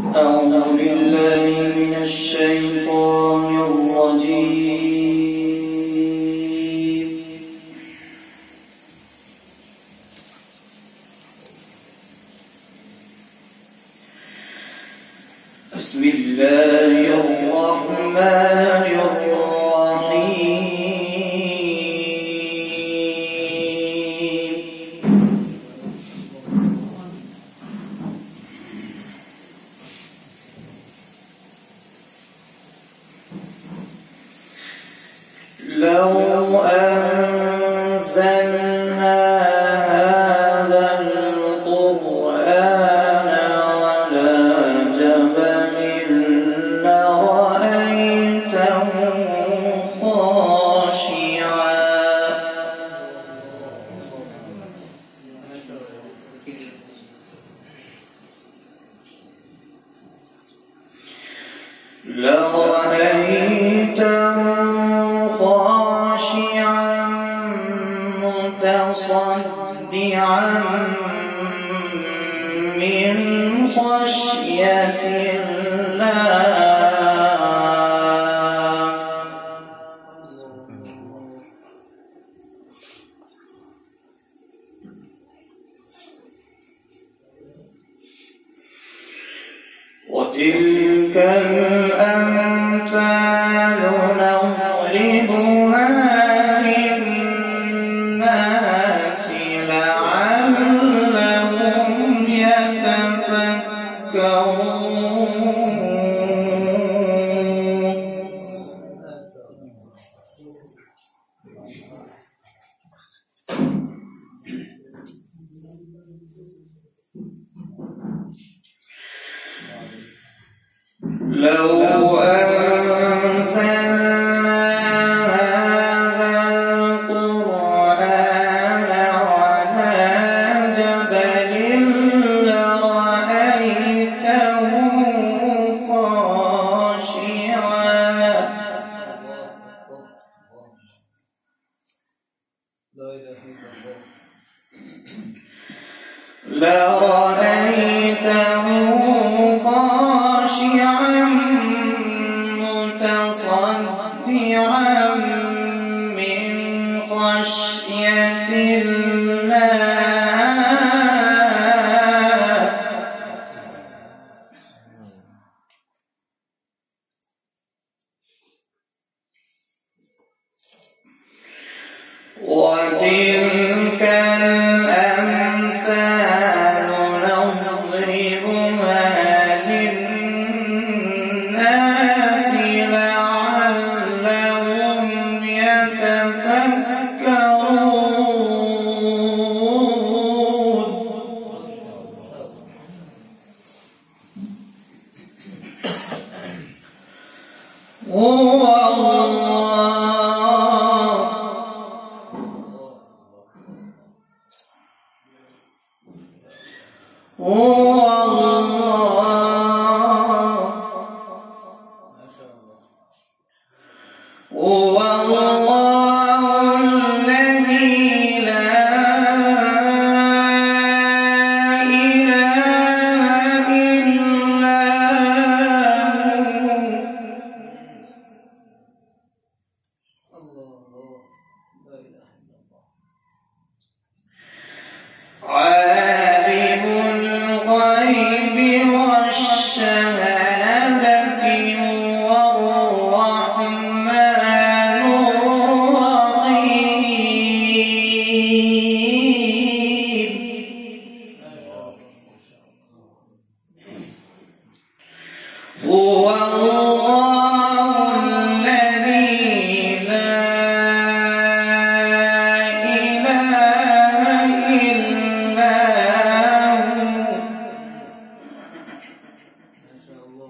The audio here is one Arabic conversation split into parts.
أعوذ بالله من الشيطان الرجيم. بسم الله الرحمن الرحيم. لو أنزلنا هذا القرآن على جبل لرأيته خاشعا متصدعا من خشية الله. وتلك الأمثال نضربها للناس لعلهم يتفكرون. لو أنزلنا هذا القرآن على جبل لرأيته خاشعا متصدعا من خشية الله. وتلك الأمثال نضربها للناس لعلهم يتفكرون. هو الله الذي لا إله إلا هو عالم الغيب والشهادة هو الرحمن الرحيم. هو الله الذي لا إله إلا هو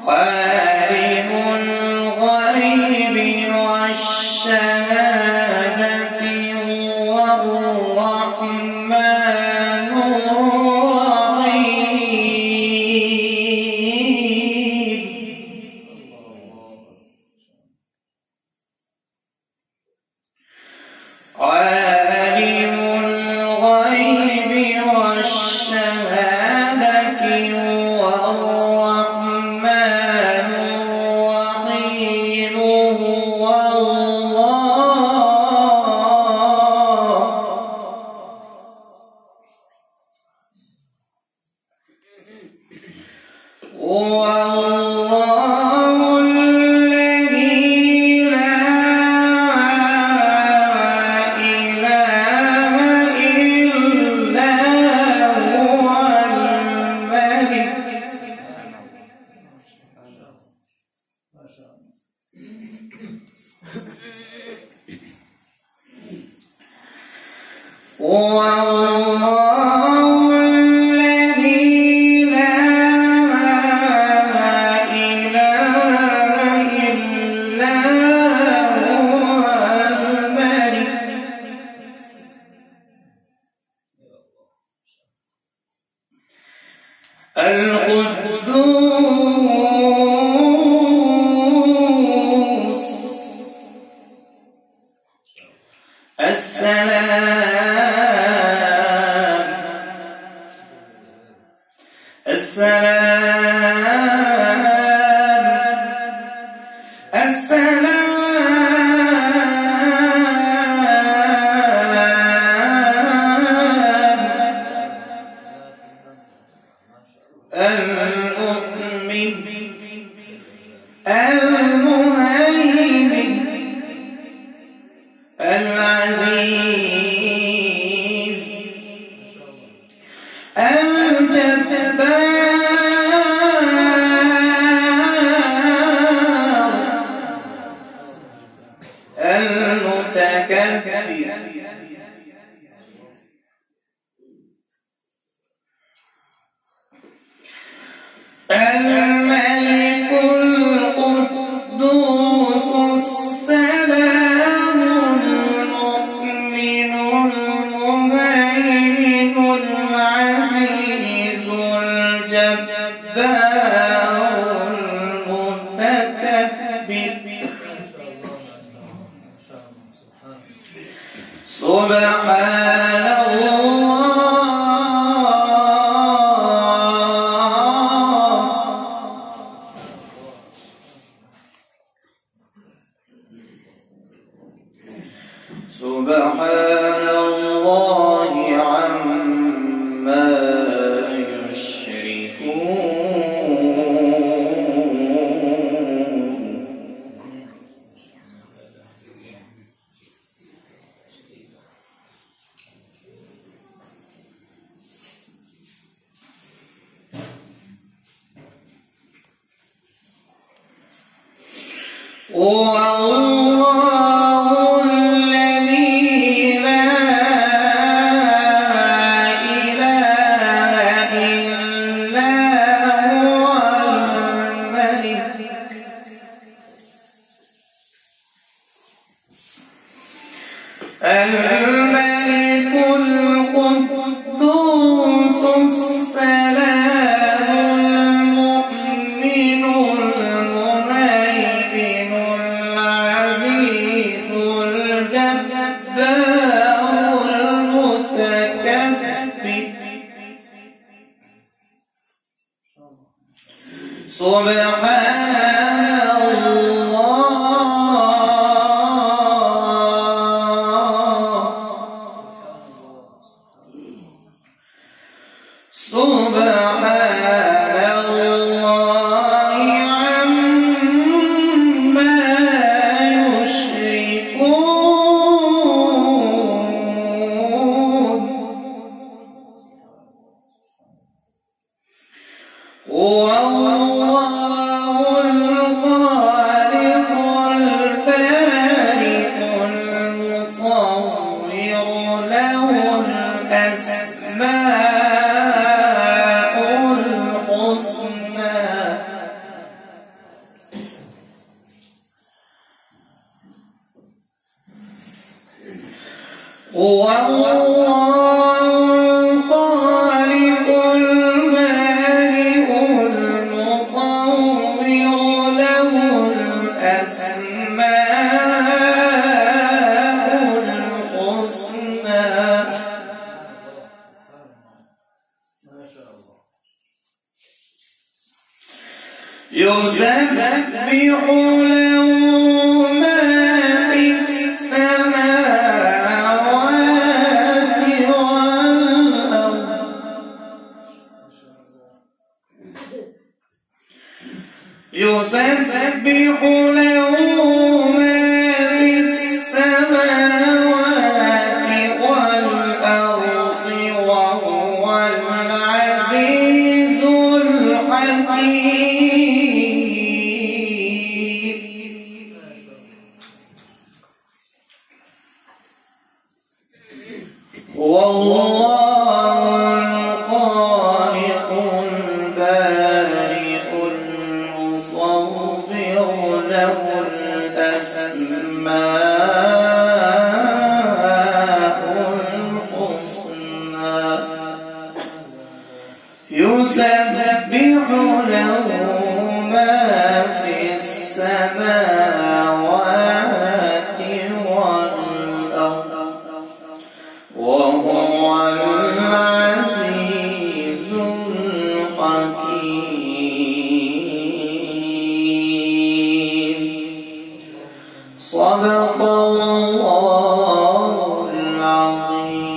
عالم الغيب والشهادة هو الرحمن الرحيم. عالم الغيب والشهادة هو الله الذي لا إله إلا هو الملك القدوس المهيمن العزيز الجبار المتكبر الملك القدوس السلام المؤمن المهيمن العزيز الجبار المتكبر سبحان سبحان الله عما يشركون والله الذي لا إله إلا هو الملك القدوس السلام المؤمن المهيمن العزيز الجبار المتكبر سبحان يسبح له ما في السماوات والأرض يسبح له ما في السماوات والأرض وهو العزيز الحكيم والله الخالق البارئ المصور له الأسماء الحسنى يسبح له ما في السماوات والأرض وهو العزيز الحكيم. صدق الله العظيم.